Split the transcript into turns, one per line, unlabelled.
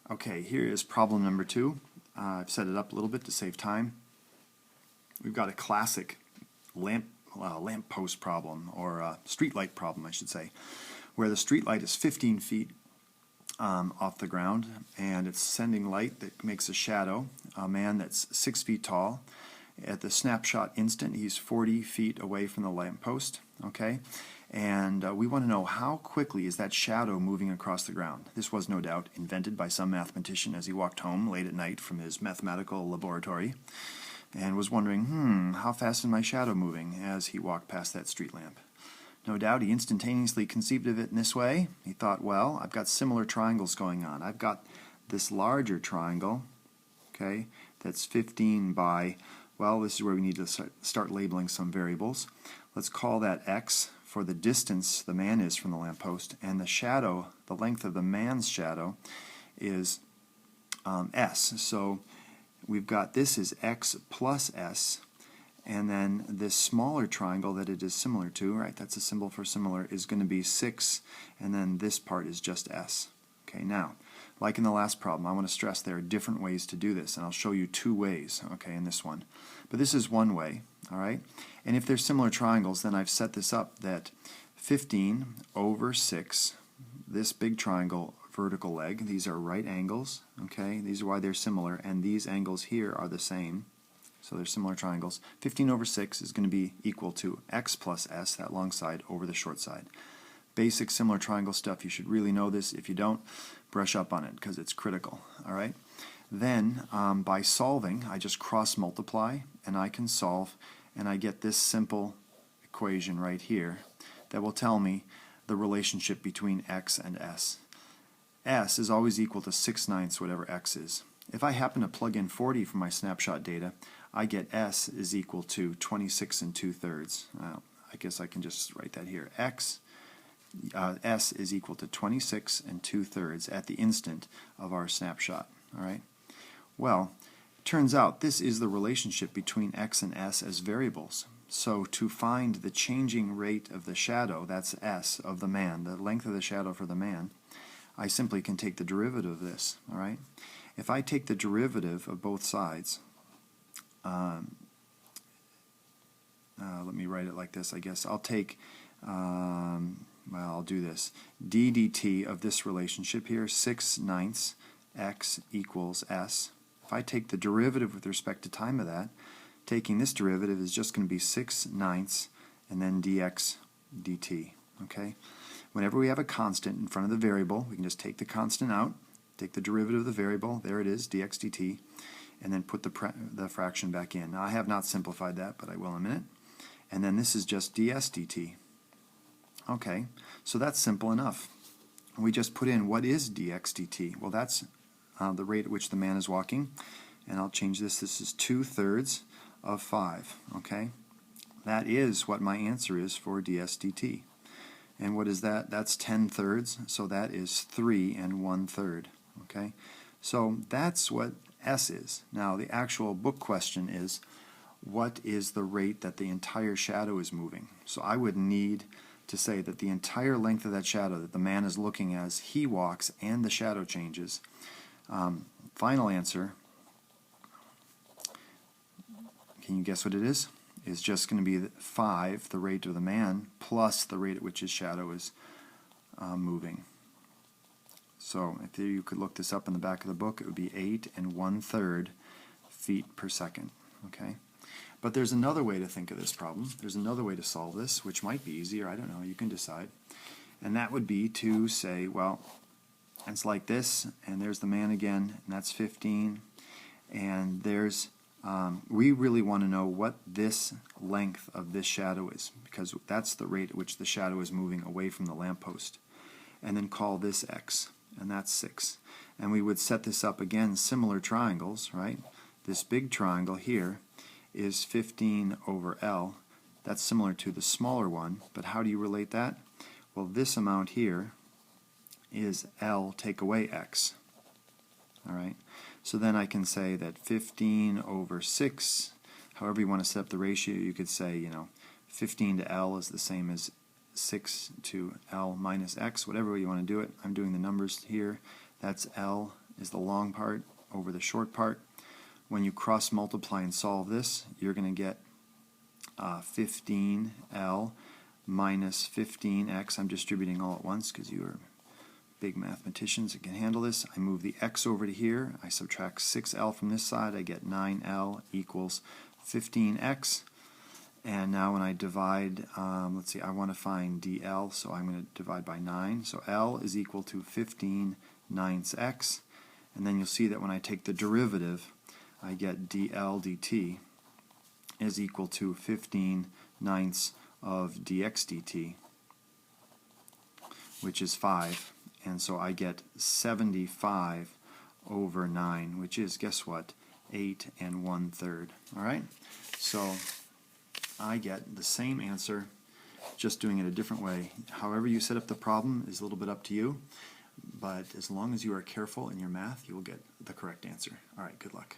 Okay, here is problem number 2. I've set it up a little bit to save time. We've got a classic lamp post problem, or street light problem, I should say, where the street light is 15 feet off the ground, and it's sending light that makes a shadow. A man that's 6 feet tall. At the snapshot instant, he's 40 feet away from the lamppost. Okay, and we want to know how quickly is that shadow moving across the ground. This was no doubt invented by some mathematician as he walked home late at night from his mathematical laboratory, and was wondering, how fast is my shadow moving as he walked past that street lamp. No doubt he instantaneously conceived of it in this way. He thought, well, I've got similar triangles going on. I've got this larger triangle, okay, that's 15 by, well, this is where we need to start labeling some variables. Let's call that x for the distance the man is from the lamppost, and the shadow, the length of the man's shadow, is s. So we've got this is x plus s, and then this smaller triangle that it is similar to, right, that's a symbol for similar, is going to be 6, and then this part is just s. Okay, now, like in the last problem, I want to stress there are different ways to do this, and I'll show you 2 ways, okay, in this one. But this is one way, all right? And if there's similar triangles, then I've set this up that 15 over 6, this big triangle vertical leg, these are right angles, okay? These are why they're similar, and these angles here are the same. So they're similar triangles. 15 over 6 is going to be equal to x plus s, that long side, over the short side. Basic similar triangle stuff, you should really know this. If you don't, brush up on it because it's critical. All right. Then by solving, I just cross multiply, and I can solve, and I get this simple equation right here that will tell me the relationship between x and s. S is always equal to 6/9 whatever x is. If I happen to plug in 40 for my snapshot data, I get s is equal to 26 2/3. I guess I can just write that here. S is equal to 26 2/3 at the instant of our snapshot. All right. Well, it turns out this is the relationship between x and s as variables. So to find the changing rate of the shadow, that's s, of the man, the length of the shadow for the man, I simply can take the derivative of this. All right. If I take the derivative of both sides, let me write it like this, I guess. I'll take, well, I'll do this. d dt of this relationship here, 6/9 x equals s. If I take the derivative with respect to time of that, taking this derivative is just going to be 6/9 and then dx dt. Okay? Whenever we have a constant in front of the variable, we can just take the constant out, take the derivative of the variable, there it is, dx dt, and then put the fraction back in. Now I have not simplified that, but I will in a minute. And then this is just ds dt. Okay, so that's simple enough. We just put in what is dx dt. Well, that's the rate at which the man is walking. And I'll change this. This is 2/3 of 5. Okay, that is what my answer is for ds dt. And what is that? That's 10/3. So that is 3 1/3. Okay, so that's what s is. Now the actual book question is, what is the rate that the entire shadow is moving? So I would need to say that the entire length of that shadow that the man is looking as he walks and the shadow changes. Final answer, can you guess what it is? Is just going to be 5, the rate of the man, plus the rate at which his shadow is moving. So if you could look this up in the back of the book, it would be 8 1/3 feet per second. Okay. But there's another way to think of this problem. There's another way to solve this, which might be easier. I don't know. You can decide. And that would be to say, well, it's like this, and there's the man again, and that's 15. And there's, we really want to know what this length of this shadow is, because that's the rate at which the shadow is moving away from the lamppost. And then call this x, and that's 6. And we would set this up again, similar triangles, right? This big triangle here is 15 over L. That's similar to the smaller one, but how do you relate that? Well, this amount here is L take away x. All right, so then I can say that 15 over 6, however you want to set up the ratio, you could say, 15 to L is the same as 6 to L minus x, whatever way you want to do it. I'm doing the numbers here. That's L is the long part over the short part. When you cross multiply and solve this, you're going to get 15L minus 15x. I'm distributing all at once because you are big mathematicians that can handle this. I move the x over to here. I subtract 6L from this side. I get 9L equals 15x. And now when I divide, let's see, I want to find dl, so I'm going to divide by 9. So L is equal to 15/9 x. And then you'll see that when I take the derivative, I get dl dt is equal to 15/9 of dx dt, which is 5. And so I get 75/9, which is, guess what, 8 1/3. All right? So I get the same answer, just doing it a different way. However you set up the problem is a little bit up to you, but as long as you are careful in your math, you will get the correct answer. All right, good luck.